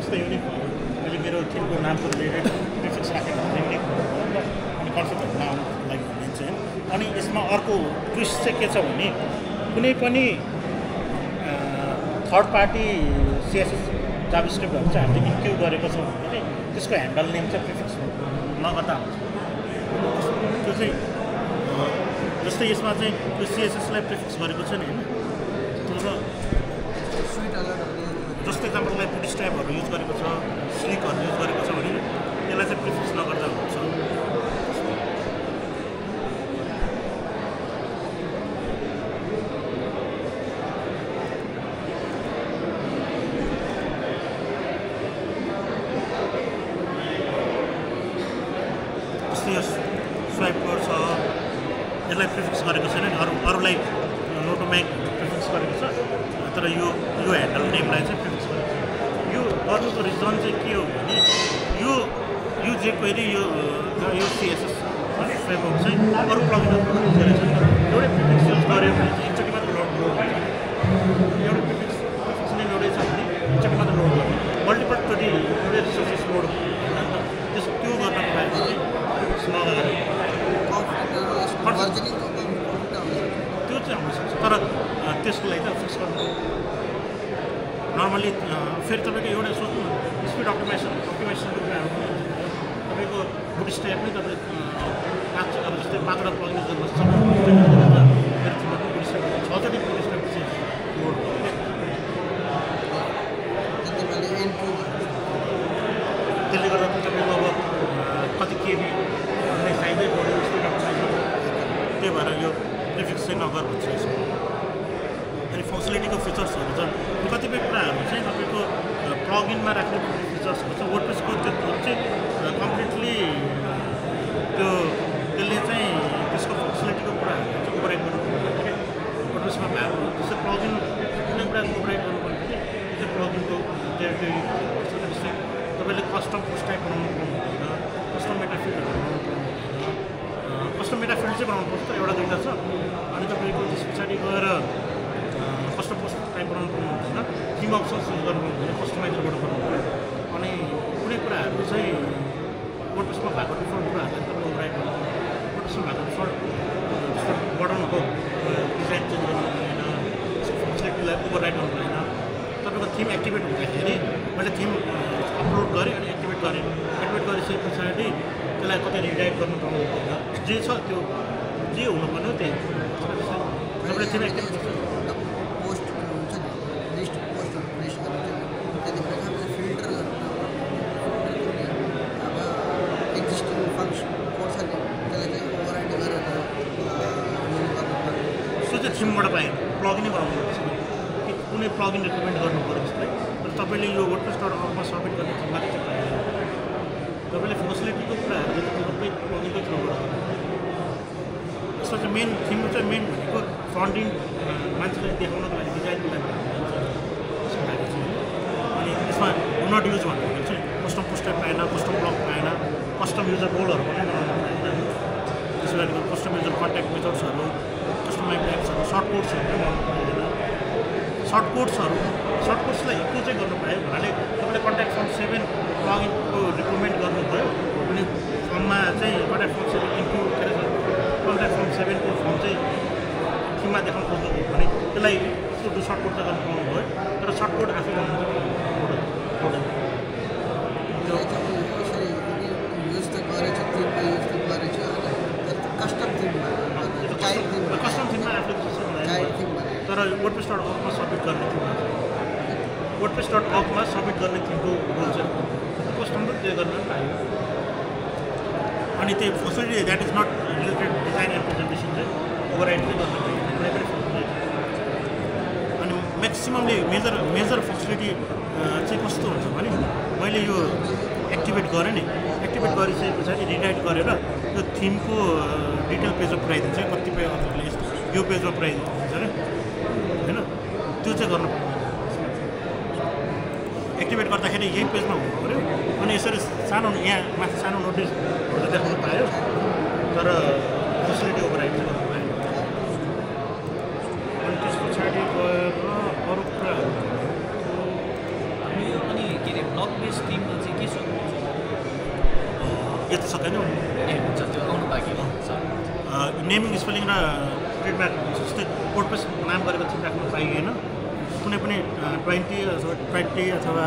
जस्तै युनिक मैले मेरो थिमको नामको रिलेटेड प्रिफिक्स राखेको युनिक अनि कन्सेप्टहरू नआउनु लागि भनिन्छ होइन। अनि यसमा अर्को ट्विस्ट चाहिँ के छ भने कुनै पनि थर्ड पार्टी सिएसएस जाभास्क्रिप्टहरू चाहिँ हामीले इन्क्यु गरेको छौँ भने त्यसको ह्यान्डल नेम चाहिँ प्रिफिक्स नगर्दा हुन्छ। त्यो चाहिँ जस्तै यसमा चाहिँ त्यो सिएसएसलाई प्रिफिक्स गरेको छ नि होइन। तर जस्तै तपाईँलाई बुट स्ट्र्यापहरू युज गरेको छ, स्लिकहरू युज गरेको छ भने त्यसलाई चाहिँ प्रिफिक्स नगर्दा हुन्छ। जस्तै यो स्वाइप कोड छ यसलाई प्रिफिक्स गरेको छैन नि, अरूलाई नोटोम्याग प्रिफिक्स गरेको छ, तर यो ह्यान्डल नेमलाई चाहिँ प्रिफिक्स गरेको छ। यो गर्नुको रिजन चाहिँ के हो भने यो जेक्वेरी यो सिएसएस फ्रेमवर्क चाहिँ अरू प्लगइनहरू युज गरेको छ। एउटै प्रिफिक्स युज गऱ्यो भने चाहिँ एकचोटि मात्र लोड हुन्छ। एउटा प्रिफिक्स नेम एउटै छ भने एकचोटि मात्र लोड गर्ने, मल्टिपलचोटि एउटै रिसोर्सेस लोड हुन्छ। त्यो गर्नको लागि चाहिँ प्रिफिक्स नगरेर त्यो चाहिँ आउन सक्छ, तर त्यसको लागि चाहिँ फिक्स गर्नु नर्मली फेरि तपाईँको एउटा सोच्नु स्पिड अप्टिमाइजेसनको कुराहरू तपाईँको बुट स्ट्र्याप नै तपाईँ अब जस्तै 5वटा प्लगइन गर्नु सक्छ। बुट स्ट्र्याप 6चोटि बुट स्ट्र्याप चाहिँ लोड त्यसले गर्दा तपाईँको अब कति केबी साइजै बढ्यो स्पिड अप्टिमाइजेसन, त्यही भएर यो प्रिफिक्स चाहिँ नगर भन्छ यसमा। अनि फङ्सनालिटीको फिचर्सहरू छ कतिपय कुराहरू चाहिँ तपाईँको प्लगइनमा राख्ने फिचर्सहरू छ। वर्डप्रेसको त्यो चाहिँ कम्प्लिटली त्यसले चाहिँ त्यसको फङ्सनालिटीको कुराहरू चाहिँ ओभरराइड गर्नुपर्छ क्या वर्डप्रेसमा भएको। जस्तै प्लगइन कुनै कुराको ओभरराइड गर्नुपर्ने चाहिँ त्यो प्लगइनको टेरिटोरी पर्छ। जस्तै तपाईँले कस्टम पोस्ट टाइप बनाउनु पर्दैन, कस्टम मेटाफिल्डहरू बनाउनु पर्दैन। कस्टम मेटाफिल्ड चाहिँ बनाउनुपर्छ, तर एउटा दुईवटा छ। अनि तपाईँको त्यस पछाडि गएर कस्टम पोस्ट टाइप बनाउनु पर्ने हुँदैन, थिम अप्सन्स युज गर्नु हुँदैन, कस्टमाइजरबाट गर्नु पऱ्यो। अनि कुनै कुराहरू चाहिँ वर्डप्रेसमा भएको डिफल्ट कुराहरूलाई तपाईँ ओभरराइड गर्नु पर्छ। वर्डप्रेसमा भएको डिफल्ट जस्तो बढाउनुको डिजाइन चेन्ज गर्नु हुँदैन, त्यसको फङ्सनालिटीलाई ओभरराइड गर्नु हुँदैन। तपाईँको थिम एक्टिभेट हुँदाखेरि मैले थिम अपलोड गरेँ अनि एक्टिभेट गरेँ, एक्टिभेट गरिसके पछाडि त्यसलाई कतै रिडाइरेक्ट गर्नु पाउनु हुँदैन। जे छ त्यो जे हुनुपर्ने हो त्यही तपाईँले थिम एक्टिभेट थिमबाट पाएँ प्लगइनै बनाउनुपर्छ कि कुनै प्लगइन रिकमेन्ड गर्नु पऱ्यो जस्तै। तर तपाईँले यो वर्डप्रेस.org मा सबमिट गर्ने थिम मात्रै चाहिँ पाएन। तपाईँले फङ्सनालिटीको कुराहरू चाहिँ सबै प्लगइनको थ्रुबाट यसमा चाहिँ मेन थिम चाहिँ मेन भनेको फ्रन्ट इन्ड मान्छेलाई देखाउनको लागि डिजाइनको लागि त्यसको लागि चाहिँ। अनि यसमा डु नट युज भन्दाखेरि चाहिँ कस्टम पोस्टर पाएन, कस्टम ब्लक पाएन, कस्टम युजर रोलहरू पनि बनाउनु पाएन। त्यसो गरी कस्टम युजर कन्ट्याक्ट मेथड्सहरू, कस्टम एप्सहरू, सर्टकोट्सहरू पनि बनाउनु पाएन। सर्टकोट्सलाई इक्वल चाहिँ गर्नु पायो भन्नाले तपाईँले कन्ट्याक्ट फर्म 7 प्लगइनको रिकमेन्ड गर्नुभयो अनि फर्ममा चाहिँ कन्ट्याक्ट फर्म 7 इन्क्लुड गरेर कन्ट्याक्ट फर्म 7 को फर्म चाहिँ थिममा देखाउनु खोज्नुभयो भने त्यसलाई त्यो सर्टकोट चाहिँ गर्नु पाउनुभयो। तर सर्टकोट आफै बनाउनु कस्टम थिममा आफूले तर वर्डप्रेस.org मा सबमिट गर्ने थिम वर्डप्रेस.org मा सबमिट गर्ने थिमको रोल चाहिँ कस्टम र त्यो गर्न पाइयो। अनि त्यो functionality that is not related design and presentation चाहिँ ओभरराइड चाहिँ गर्न पाइयो कुनै पनि फङ्सनालिटी। अनि म्याक्सिममले मेजर फङ्सनालिटी चाहिँ कस्तो हुन्छ भने मैले यो एक्टिभेट गरेँ नि, एक्टिभेट गरिसके पछाडि रिडाइरेक्ट गरेर यो थिमको डिटेल पेजमा पुऱ्याइदिन्छ। कतिपय अथरले यो पेजमा पुऱ्याइदिन्छ अरे होइन, त्यो चाहिँ गर्नु पर्दैन। एक्टिभेट गर्दाखेरि यही पेजमा हुनु पऱ्यो। अनि यसरी सानो यहाँ माथि सानो नोटिसहरू त देखाउनु पायो, तर फेसिलिटी ओभरराइड चाहिँ गर्नु पाएन। अनि त्यस पछाडि गएर अरू कुराहरू अनि के अरे वर्क बेस टिममा चाहिँ के सोध्नुहुन्छ यति सकेन ए हुन्छ त्यो आउनु बाँकी छ नेमिङ स्पेलिङ र ट्रेडमार्क जस्तै वर्डप्रेस नाम गरेको थिम राख्न पाइएन कुनै पनि 20 अथवा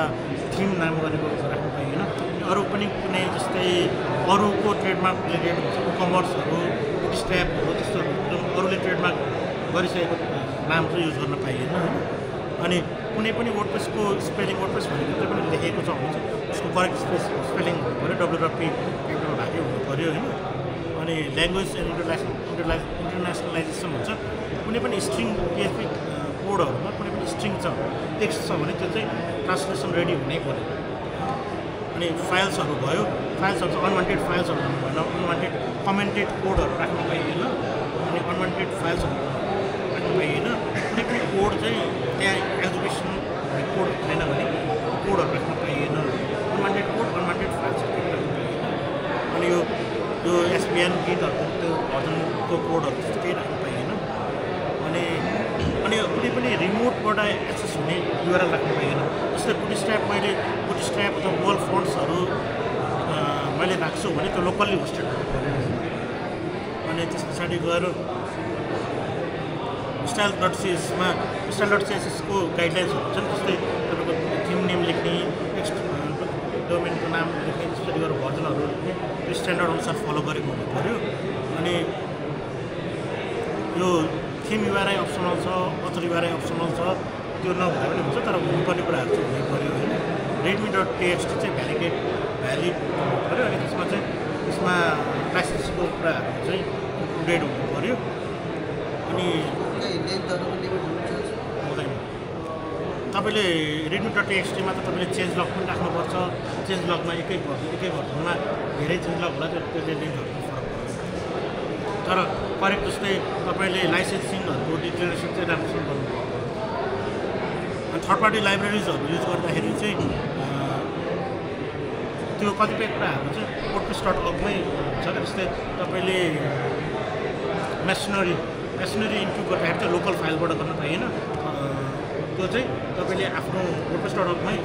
थिम नाम गरेको राख्न पाइएन अरू पनि कुनै जस्तै अरूको ट्रेडमार्क रिलेटेड हुन्छ कमर्सहरू स्ट्यापहरू त्यस्तो अरूले ट्रेडमार्क गरिसकेको नाम चाहिँ युज गर्न पाइएन होइन अनि कुनै पनि वर्डप्रेसको स्पेलिङ वर्डप्रेस भनेको चाहिँ पनि लेखेको छ हुन्छ त्यसको करेक्ट स्पेलिङ हुनु पऱ्यो WP क्यापिटल भागै हुनु पऱ्यो होइन अनि ल्याङ्ग्वेज इन्टरनेसनलाइजेसन हुन्छ कुनै पनि स्ट्रिङ PHP कोडहरूमा कुनै पनि स्ट्रिङ छ टेक्स्ट छ भने त्यो चाहिँ ट्रान्सलेसन रेडी हुनै पऱ्यो अनि फाइल्सहरू भयो फाइल्सहरू चाहिँ अनवान्टेड फाइल्सहरू भएन अनवान्टेड कमेन्टेड कोडहरू राख्न पाइएन अनि अनवान्टेड फाइल्सहरू राख्न पाइएन कुनै पनि कोड चाहिँ त्यहाँ एजुकेसन कोड छैन भने कोडहरू राख्न पाइएन अनवान्टेड कोड अनवान्टेड फाइल्सहरू राख्न पाइएन अनि यो SVN गीतहरूको त्यो भजनको कोडहरू त्यस्तो केही राख्न पाइएन अनि कुनै पनि रिमोटबाट एक्सेस हुने URL राख्न पाइएन जस्तै बुटस्ट्र्याप मैले बुटस्ट्र्याप अथवा गुगल फन्ट्सहरू मैले राख्छु भने त्यो लोकल्ली होस्टेड हुनु पऱ्यो अनि त्यस पछाडि गएर style.csको गाइडलाइन्सहरू हुन्छन् जस्तै तपाईँको थिम नेम लेख्ने टेक्स्ट डोमेनको नाम लेख्ने त्यसरी गरेर भर्जनहरू लेख्ने त्यो स्ट्यान्डर्ड अनुसार फलो गरेको हुनु पऱ्यो अनि यो थिम URI अप्सनल छ अथर URI अप्सनल छ त्यो नभए पनि हुन्छ तर हुनुपर्ने कुराहरू चाहिँ हुनै पऱ्यो होइन readme.txt चाहिँ भ्यालिड हुनु पऱ्यो अनि त्यसमा लाइसेन्सको कुराहरू चाहिँ इन्क्लुडेड हुनु पऱ्यो अनि हुँदैन तपाईँले readme.txt-मा त तपाईँले चेन्ज लग पनि राख्नुपर्छ चेन्ज लगमा एकै भर्जनमा धेरै चेन्ज लग होला त्यसले लिङ्कहरू फरक पर्छ तर करेक्ट जस्तै तपाईँले लाइसेन्सिङहरूको डिक्लेरेसन चाहिँ राम्रोसँग गर्नु अनि थर्ड पार्टी लाइब्रेरिजहरू युज गर्दाखेरि चाहिँ त्यो कतिपय कुराहरू चाहिँ WordPress.org-मै हुन्छ जस्तै तपाईँले मेसिनरी इन्क्लुड गर्दाखेरि चाहिँ लोकल फाइलबाट गर्न पाइएन त्यो चाहिँ तपाईँले आफ्नो WordPress.org-मै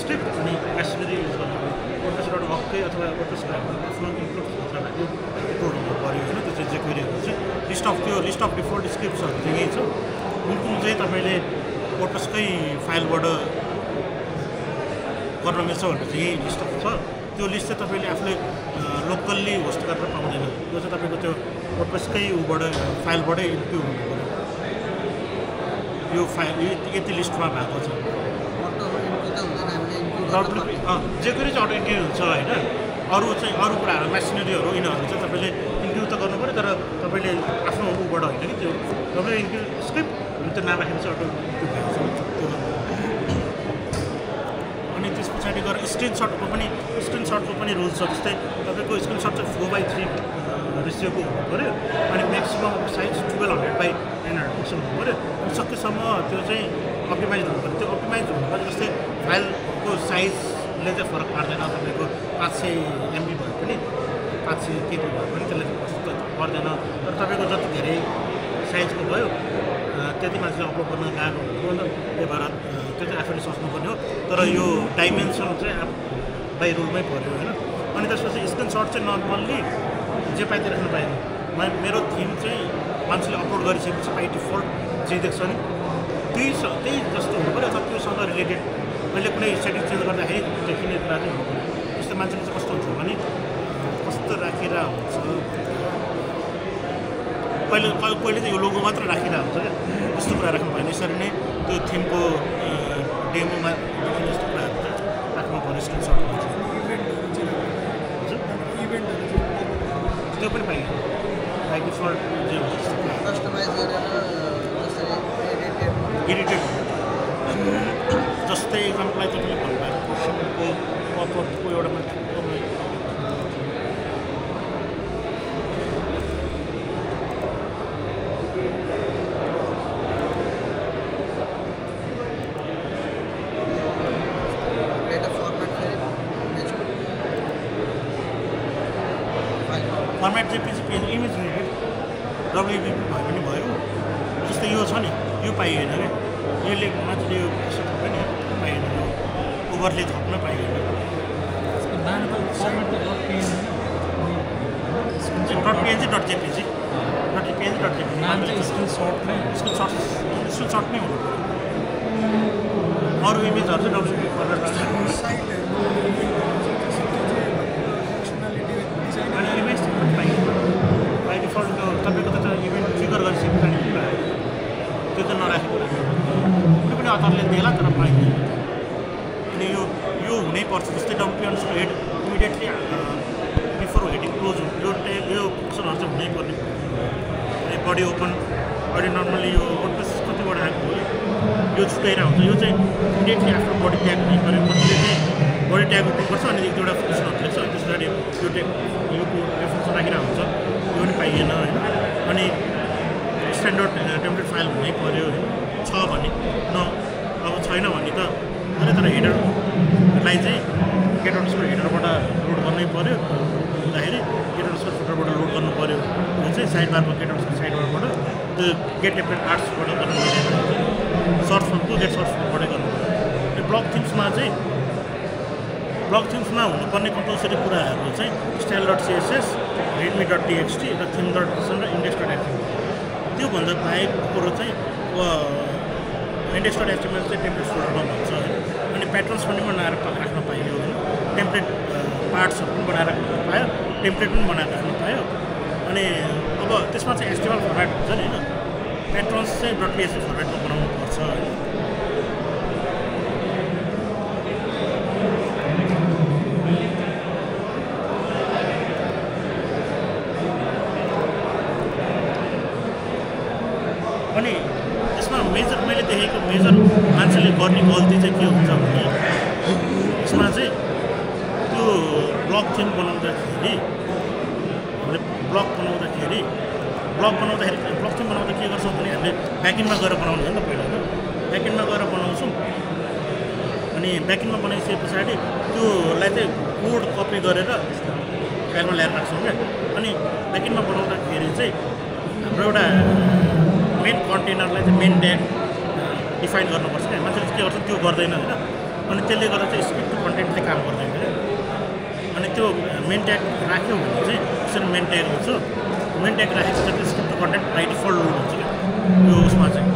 स्क्रिप्ट अनि मेसिनरी युज गर्नु WordPress.org-कै अथवा WordPress-को आफ्नो इन्क्लुड भएको कोड हुनु पऱ्यो होइन त्यो चाहिँ जेक्वेरीहरू चाहिँ लिस्ट अफ डिफल्ट स्क्रिप्ट्सहरू चाहिँ यही छ कुन चाहिँ तपाईँले WordPress-कै फाइलबाट गर्न मिल्छ भनेर चाहिँ यही लिस्ट छ त्यो लिस्ट चाहिँ तपाईँले आफूले लोकल्ली होस्ट गरेर पाउँदैन त्यो चाहिँ तपाईँको त्यो WordPress-कै फाइलबाटै इन्क्लुड हुनु पऱ्यो यो फाइल यति लिस्टमा भएको छ जेक्वेरी चाहिँ अटो इन्क्लुड हुन्छ होइन अरू कुराहरू मेसिनरीहरू यिनीहरू चाहिँ तपाईँले इन्क्लुड त गर्नु पऱ्यो तर तपाईँले आफ्नो उबाट होइन कि त्यो तपाईँले इन्क्लुड स्क्रिप्ट त्यो नाम राखेर चाहिँ अटो इन्क्लुड भएको छ अनि त्यस पछाडि गएर स्क्रिनसटको पनि रुल्स छ जस्तै तपाईँको स्क्रिनसट चाहिँ 4:3 रेसियोको हुनु पऱ्यो अनि म्याक्सिमम साइज 1200/900 पिक्सल हुनु पऱ्यो अनि सकेसम्म त्यो चाहिँ अप्टिमाइज हुनु पऱ्यो त्यो अप्टिमाइज हुनु पऱ्यो जस्तै फाइलको साइजले चाहिँ फरक पार्दैन तपाईँको 500 MB भयो पनि 500 KB भयो पनि त्यसले पर्दैन तर तपाईँको जति धेरै साइजको भयो त्यति मान्छेले अपलोड गर्न गाह्रो हुन्छ नि त्यही भएर त्यो चाहिँ आफूले सोच्नुपर्ने हो तर यो डाइमेन्सन चाहिँ बाई रुलमै पऱ्यो होइन अनि त्यसपछि स्क्रिनसट चाहिँ नर्मल्ली जे पाइते राख्नु पाएन मेरो थिम चाहिँ मान्छेले अपलोड गरिसकेपछि बाई डिफल्ट जे देख्छ नि त्यही जस्तो हुनु पऱ्यो अथवा त्योसँग रिलेटेड मैले कुनै सेटिङ चेन्ज गर्दाखेरि देखिने कुरा चाहिँ हुनु पऱ्यो जस्तै मान्छेले चाहिँ कस्तो हुन्छ भने कस्तो राखेर हुन्छ पहिले चाहिँ यो लोगो मात्र राखेर हुन्छ क्या त्यस्तो कुरा राख्नु भएन यसरी नै त्यो थिमको डेमोमा देखिने जस्तो कुराहरू चाहिँ राख्नु पऱ्यो स्क्रिनसटमा चाहिँ त्यो पनि पाइयो बाई डिफल्ट जे हुन्छ त्यस्तो एडिटेड जस्तै एक्जाम्पललाई तपाईँले भन्नुभएको क्वेसनको पपअपको एउटा मात्र format JPG image related WPP भयो पनि भयो जस्तै यो छ नि यो पाइएन क्या यसले मान्छेले यो यसो थाहा नि पाइएन ओभरले थप्न पाइँदैन .png.jpg स्क्रिनसट नै हुनु अरू इमेजहरू चाहिँ डब्लुपी फर्मेट अनि इमेज पनि पाइन्छ बाई डिफल्ट तपाईँको त इभेन्ट ट्रिगर गरिसकेको छ त्यो त नराखेको कुनै पनि अथरले देला तर पाइँदैन अनि यो हुनैपर्छ जस्तै WP head immediately before heading close यो फङ्सनहरू चाहिँ हुनैपर्ने अनि बडी ओपन अहिले नर्मली यो वर्डप्रेस कतिवटा आएको हो यो छुट्याएर हुन्छ यो चाहिँ इमिडिएटली आफ्नो बडी ट्याग हुनै पऱ्यो कतिले चाहिँ बडी ट्याग ओपन गर्छ अनि एक दुईवटा फङ्सनहरू लेख्छ अनि त्यस पछाडि यो फङ्सन राखिरहेको हुन्छ यो पनि पाइएन होइन अनि स्ट्यान्डर्ड टेम्प्लेट फाइल हुनै पऱ्यो होइन छ भने अब छैन भने त तर हेडरलाई चाहिँ गेट अन्डरस्कोर हेडरबाट लोड गर्नै पऱ्यो हुँदाखेरि गेट अन्डरस्कोर फुटरबाट लोड गर्नु पऱ्यो यो चाहिँ साइड बारको गेट अन्डरस्कोर साइड बारबाट त्यो गेट टेम्प्लेट आर्ट्सबाट गर्नु पऱ्यो सर्च फर्मको गेट सर्च फर्मबाटै गर्नु पऱ्यो अनि ब्लक थिम्समा हुनुपर्ने कम्पलसरी कुराहरू चाहिँ style.css readme.txt र theme.json र index.html त्योभन्दा बाहेक कुरो चाहिँ index.html चाहिँ टेम्प्लेट फोल्डरमा भन्छ होइन अनि प्याटर्न्स पनि बनाएर राख्न पाइयो होइन टेम्प्लेट पार्ट्सहरू पनि बनाएर राख्न पायो टेम्प्लेट पनि बनाएर राख्न पायो अनि अब त्यसमा चाहिँ HTML फर्मेट हुन्छ नि होइन प्याटर्न्स चाहिँ .psd फर्मेटमा बनाउनु पर्छ होइन अनि यसमा मैले देखेको मेजर मान्छेले गर्ने गल्ती चाहिँ के हुन्छ भने यसमा चाहिँ त्यो ब्लक थिम बनाउँदाखेरि ब्लक थिम बनाउँदा के गर्छौँ भने हामीले ब्याकइन्डमा गएर बनाउनु हो नि त पहिला त ब्याकइन्डमा गएर बनाउँछौँ अनि ब्याकइन्डमा बनाइसके पछाडि त्योलाई चाहिँ कोड कपी गरेर फाइलमा ल्याएर राख्छौँ क्या अनि ब्याकइन्डमा बनाउँदाखेरि चाहिँ हाम्रो एउटा मेन कन्टेनरलाई चाहिँ मेन ट्याग डिफाइन गर्नुपर्छ क्या मान्छेले के गर्छ त्यो गर्दैन होइन अनि त्यसले गर्दा चाहिँ स्क्रिप्ट कन्टेन्टले काम गर्दैन क्या अनि त्यो मेन ट्याग राख्यो भने चाहिँ त्यसरी मेन ट्याग हुन्छ मेन ट्याग राखेको चाहिँ script content by default load हुन्छ क्या यो उसमा चाहिँ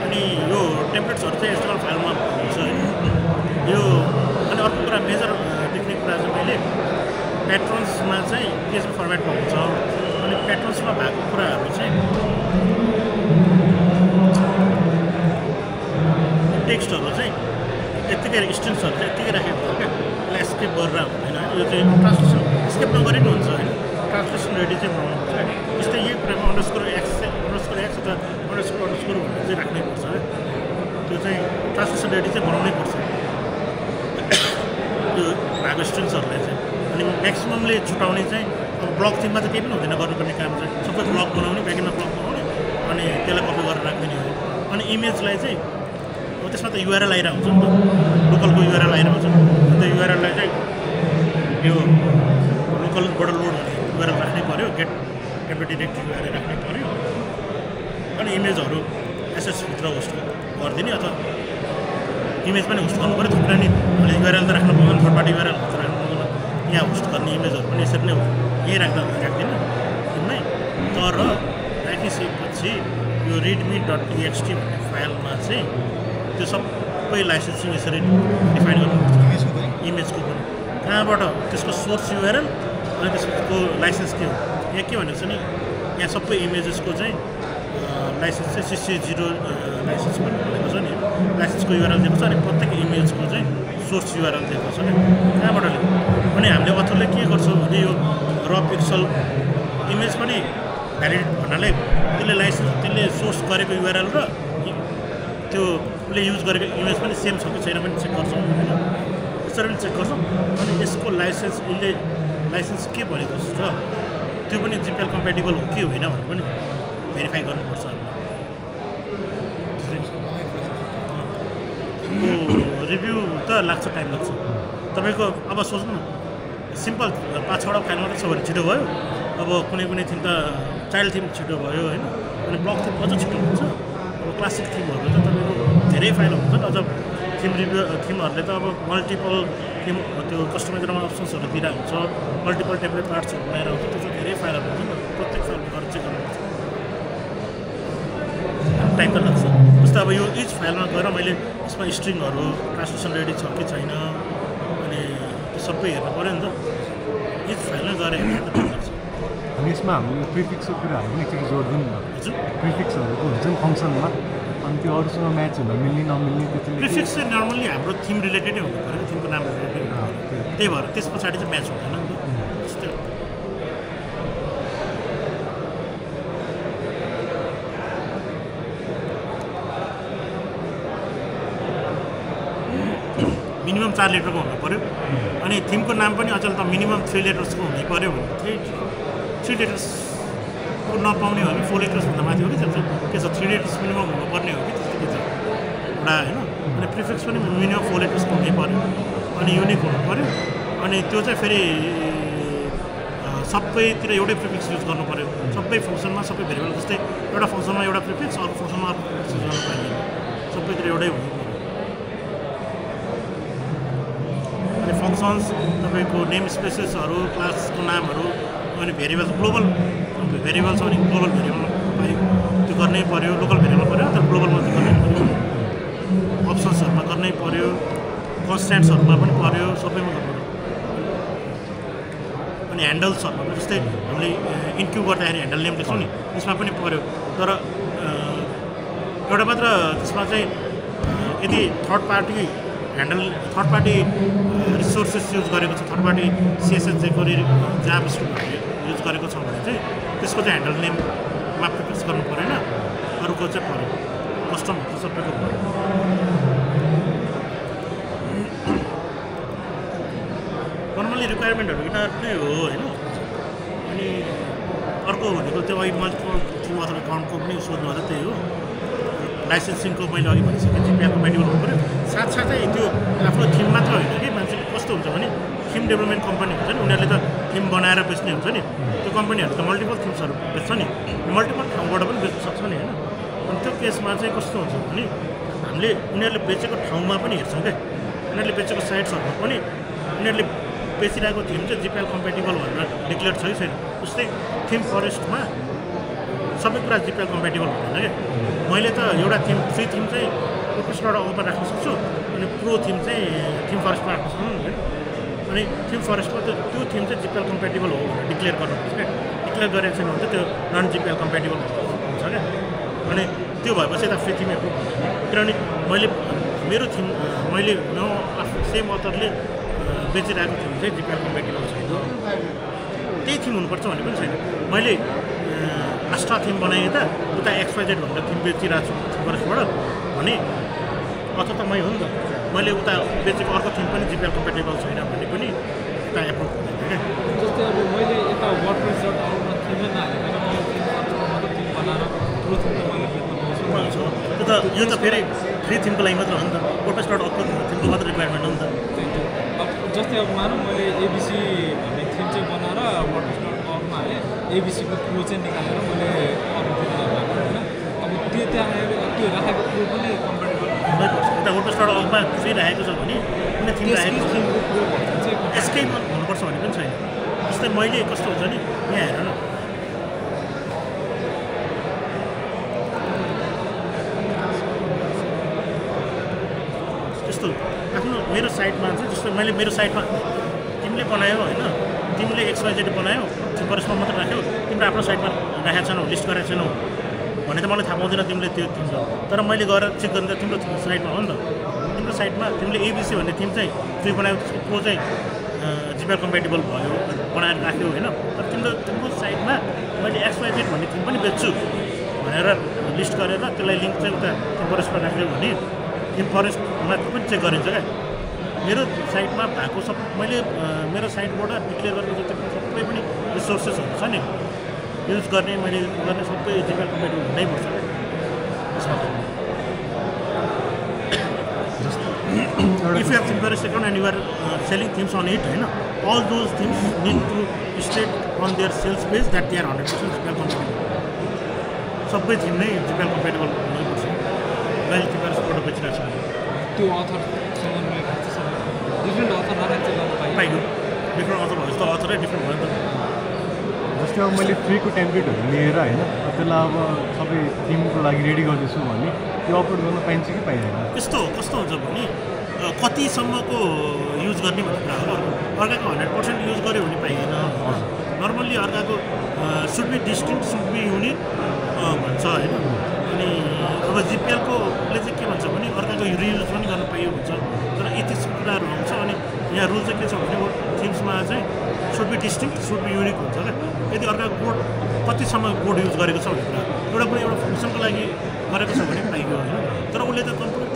अनि यो टेम्प्लेट्सहरू चाहिँ HTML फाइलमा हुन्छ होइन यो अनि अर्को कुरा मेजर देख्ने कुरा चाहिँ मैले प्याटर्न्समा चाहिँ PSP फर्मेटमा हुन्छ अनि प्याटर्न्समा भएको कुराहरू चाहिँ टेक्स्टहरू चाहिँ यत्तिकै स्ट्रिङ्सहरू चाहिँ यत्तिकै राखेको हुन्छ क्या यसलाई स्केप गरेर हुँदैन यो चाहिँ ट्रान्सलेसन स्केप नगरे पनि हुन्छ होइन ट्रान्सलेसन रेडी चाहिँ बनाउनुपर्छ क्या जस्तै यही कुरामा अन्डरस्कोर एक्स अथवा अन्डरस्कोर भन्ने चाहिँ राख्नैपर्छ है त्यो चाहिँ ट्रान्सलेसन रेडी चाहिँ बनाउनैपर्छ त्यो भएको स्ट्रिङ्सहरूलाई चाहिँ अनि म्याक्सिममले छुटाउने चाहिँ अब ब्लक थिममा चाहिँ केही पनि हुँदैन गर्नुपर्ने काम चाहिँ सबै ब्लक बनाउने ब्याकएन्डमा ब्लक बनाउने अनि त्यसलाई कपी गरेर राखिदिने हो अनि इमेजलाई चाहिँ अब त्यसमा त युआरएल आइरहेको हुन्छ नि त लोकलको युआरएल आइरहेको हुन्छ अन्त युआरएललाई चाहिँ यो लोकलबाट लोड हुने युआरएल राख्नै पऱ्यो गेट टेम्प्लेट डिरेक्टरी युआरएल राख्नै पऱ्यो अनि इमेजहरू एसएसभित्र होस्ट गरिदिने अथवा इमेज पनि होस्ट गर्नु पऱ्यो थुप्रै नि युआरएल त राख्नु पर्दैन थर्ड पार्टी युआरएल राख्नु पर्दैन यहाँ होस्ट गर्ने इमेजहरू पनि यसरी नै यहीँ राख्दिनँ किनमै तर राखिसकेपछि यो readme.txt भन्ने फाइलमा चाहिँ त्यो सबै लाइसेन्सिङ यसरी डिफाइन गर्नुपर्छ इमेजको पनि कहाँबाट त्यसको सोर्स युआरएल अनि त्यसको लाइसेन्स के हो यहाँ के भनेको छ नि यहाँ सबै इमेजेसको चाहिँ लाइसेन्स चाहिँ CC0 लाइसेन्स भनेको छ नि लाइसेन्सको युआरएल दिएको छ अनि प्रत्येक इमेजको चाहिँ सोर्स युआरएल दिएको छ नि कहाँबाट लेख्नु अनि हामीले अथरले के गर्छौँ भने यो र पिक्सल इमेज पनि भ्यालिड भन्नाले त्यसले सोर्स गरेको युआरएल र त्यो उसले युज गरेको इमेज पनि सेम छ कि छैन पनि चेक गर्छौँ होइन यसरी पनि चेक गर्छौँ अनि यसको लाइसेन्स के भनेको छ त्यो पनि GPL कम्पेटेबल हो कि होइन भनेर पनि भेरिफाई गर्नुपर्छ रिभ्यू त लाग्छ टाइम लाग्छ तपाईँको अब सोच्नु सिम्पल 5-6वटा फाइल मात्रै छ भने छिटो भयो अब कुनै थिम त चाइल्ड थिम छिटो भयो होइन अनि ब्लक थिम अझ छिटो हुन्छ अब क्लासिक थिमहरू त तपाईँको धेरै फाइल हुन्छ नि अझ थिमहरूले त अब मल्टिपल थिम त्यो कस्टमाइजरमा अप्सन्सहरू दिएर हुन्छ मल्टिपल टेम्प्लेट पार्ट्सहरू बनाएर हुन्छ त्यो चाहिँ धेरै फाइलहरू हुन्छ नि प्रत्येक फाइलको गरेर चेक गर्नुपर्छ टाइम त लाग्छ जस्तो अब यो इच फाइलमा गएर मैले यसमा स्ट्रिङहरू ट्रान्सलेसन रेडी छ कि छैन अनि त्यो सबै हेर्नु पऱ्यो नि त इच फाइलमा गएर हेर्नु त टाइम लाग्छ अनि यसमा हाम्रो प्रिफिक्सको कुराहरू पनि एकचोटि जोडिदिउँ न हजुर प्रिफिक्सहरूको हुन्छ नि फङ्सनमा अनि त्यो अरूसँग म्याच हुन मिल्ने नमिल्ने त्यतिले प्रिफिक्स चाहिँ नर्मल्ली हाम्रो थिम रिलेटेडै हुनु पऱ्यो थिमको नाम रिलेटेड हुनु पऱ्यो त्यही भएर त्यस पछाडि चाहिँ म्याच हुँदैन नि त त्यस्तै हो मिनिमम 4 लेटरको हुनु पऱ्यो अनि थिमको नाम पनि अचेल त मिनिमम 3 लेटर्सको हुनै पऱ्यो भने 3 लेटर्सको नपाउने हो भने 4 लेटर्सभन्दा माथि हो कि त्यो चाहिँ के छ 3 लेटर्स मिनिमम हुनुपर्ने हो कि त्यस्तो के छ एउटा होइन अनि प्रिफिक्स पनि मिनिमम 4 लेटर्सको हुनै पऱ्यो अनि युनिक हुनु पऱ्यो अनि त्यो चाहिँ फेरि सबैतिर एउटै प्रिफिक्स युज गर्नु पऱ्यो सबै फङ्सनमा सबै भेरिएबल जस्तै एउटा फङ्सनमा एउटा प्रिफिक्स अर्को फङ्सनमा अर्को प्रिफिक्स युज गर्नु पाइँदैन सबैतिर एउटै हुनु पऱ्यो अनि फङ्सन्स तपाईँको नेम स्पेसेसहरू क्लासको नामहरू अनि भेरिएबल्स ग्लोबल भेरिएबल्स अनि ग्लोबल भेरिएबल पायो त्यो गर्नै पऱ्यो लोकल भेरिएबल पऱ्यो तर ग्लोबलमा चाहिँ गर्नै पऱ्यो अप्सन्सहरूमा गर्नै पऱ्यो कन्सटेन्ट्सहरूमा पनि पऱ्यो सबैमा गर्नु पऱ्यो अनि ह्यान्डल्सहरूमा जस्तै हामीले इन्क्यु गर्दाखेरि ह्यान्डल नेम लेख्छौँ नि त्यसमा पनि पऱ्यो तर एउटा मात्र त्यसमा चाहिँ यदि थर्ड पार्टी रिसोर्सेस युज गरेको छ थर्ड पार्टी सिएसएस जेक्वेरी जाभास्क्रिप्टहरू युज गरेको छ भने चाहिँ त्यसको चाहिँ ह्यान्डल नेममा प्रिफिक्स गर्नु परेन अरूको चाहिँ पऱ्यो कस्टमहरू सबैको पऱ्यो नर्मली रिक्वायरमेन्टहरू यिनीहरू नै हो होइन अनि अर्को भनेको त्यो अहिले मल्टिपल थिम अथवा एकाउन्टको पनि सोध्नु होला त्यही हो लाइसेन्सिङको मैले अघि भनिसकेँ जिपिआर कम्पेटिबल हुनु पऱ्यो साथसाथै त्यो आफ्नो थिम मात्र होइन कि मान्छेले कस्तो हुन्छ भने थिम डेभलपमेन्ट कम्पनी हुन्छ नि उनीहरूले त थिम बनाएर बेच्ने हुन्छ नि त्यो कम्पनीहरू त मल्टिपल थिम्सहरू बेच्छ नि मल्टिपल ठाउँबाट पनि बेच्न सक्छ नि होइन अनि त्यो केसमा चाहिँ कस्तो हुन्छ भने हामीले उनीहरूले बेचेको ठाउँमा पनि हेर्छौँ क्या उनीहरूले बेचेको साइट्सहरूमा पनि उनीहरूले बेचिरहेको थिम चाहिँ जिपिएल कम्पेटिबल भनेर डिक्लेयर छ कि छैन जस्तै थिम फरेस्टमा सबै कुरा जिपिएल कम्पेटिबल हुँदैन क्या मैले त एउटा फ्री थिम चाहिँ प्रोफेसनल अगमा राख्न सक्छु अनि प्रो थिम चाहिँ थिम फरेस्टमा राख्न सक्छु होइन अनि थिम फरेस्टमा त्यो थिम चाहिँ जिपिएल कम्पेटिबल हो भनेर डिक्लेयर गर्नुपर्छ क्या डिक्लेयर गरेको छैन भने त्यो नन जिपिएल कम्पेटिबल हुन्छ क्या अनि त्यो भएपछि यता फ्री थिम एप्रुभ हुन्छ किनभने मेरो थिम मैले आफ्नो सेम अथरले बेचिरहेको थिम चाहिँ जिपिएल कम्पेटिबल छैन त्यही थिम हुनुपर्छ भन्ने पनि छैन मैले आस्ट्रा थिम बनाएँ त उता एक्सवाइजेड भनेर थिम बेचिरहेको छु फरेस्टबाट भने अथवा त मै हो नि त मैले उता बेचेको अर्को थिम पनि जिपिएल कम्पेटिबल छैन भने पनि उता एप्रुभ हुँदैन क्या जस्तै अब मैले यता वर्डप्रेस.org-मा थिमै नहालेर मैले थिम बनाएर ठुलो थिम त मैले बेच्न पाउँछु त्यो त यो त फेरि फ्री थिमको लागि मात्र हो नि त वर्डप्रेस.org-को थिमको मात्र रिक्वायरमेन्ट हो नि त अब जस्तै अब मानौँ मैले एबिसी भन्ने थिम चाहिँ बनाएर वर्डप्रेस.org-मा हालेँ एबिसीको प्रो चाहिँ निकालेर मैले अरू थिममा राखेँ होइन अब त्यो त्यहाँ त्यो राखेको प्रो पनि कम्पेटिबल हुनैपर्छ उता वर्डप्रेस.org-मा फ्री राखेको छ भने कुनै थिम राखेको थिमको प्रो भन्ने चाहिँ यसकै हुनुपर्छ भन्ने पनि छैन जस्तै मैले कस्तो हुन्छ नि यहाँ हेर न त्यस्तो आफ्नो मेरो साइटमा चाहिँ जस्तो मैले मेरो साइटमा तिमीले बनायो होइन तिमीले एक्सवाइजेड बनायो फरेस्टमा मात्र राख्यौ तिम्रो आफ्नो साइटमा राखेको छैनौ लिस्ट गरेको छैनौ भने त मलाई थाहा पाउँदैन तिमीले त्यो थिम छ तर मैले गएर चेक गर्दा तिम्रो साइटमा हो नि त तिम्रो साइटमा तिमीले एबिसी भन्ने थिम चाहिँ फ्री बनायो त्यसको प्रो चाहिँ जिपिएल कम्पेटिबल भयो बनाएर राख्यौ होइन तर तिम्रो साइटमा मैले एक्सवाइजेड भन्ने थिम पनि बेच्छु भनेर लिस्ट गरेर त्यसलाई लिङ्क चाहिँ उता थिम फरेस्टमा राख्यौ भने थिम फरेस्टमा पनि चेक गरिन्छ क्या मेरो साइटमा भएको सब मैले मेरो साइटबाट डिक्लेयर गरेको जति सबै पनि रिसोर्सेसहरू छ नि युज गर्ने मैले गर्ने सबै जिपिएल कम्पेटिबल हुनैपर्छ त्यसमा if you have Thinkoris account and you are selling themes on it, all those themes need to state on their sales page that they are 100% GPL compatible. सबै थिम नै GPL compatible हुनुपर्छ। Well, Thinkoris product बेचिरहेको छ। त्यो author पाइयो different author भएपछि त अथरै different भयो नि त जस्तै अब मैले फ्रीको टेम्प्लेटहरू लिएर होइन त्यसलाई अब सबै थिमको लागि रेडी गर्दैछु भने त्यो अपलोड गर्न पाइन्छ कि पाइँदैन कस्तो हुन्छ भने कतिसम्मको युज गर्ने भन्ने कुरा हो अर्काको 100% युज गर्यो भने पाइँदैन नर्मल्ली अर्काको should be distinct should be unique भन्छ होइन अनि अब जिपिएलकोले चाहिँ के भन्छ भने अर्काको रियुज पनि गर्न पाइयो हुन्छ तर यति कुराहरू आउँछ अनि यहाँ रुल चाहिँ के छ भने थिम्समा चाहिँ should be distinct should be unique हुन्छ क्या यदि अर्काको कोड कतिसम्म कोड युज गरेको छ भन्ने कुरा एउटा कुनै एउटा फङ्सनको लागि गरेको छ भने पाइयो होइन तर उसले त कम्प्युटर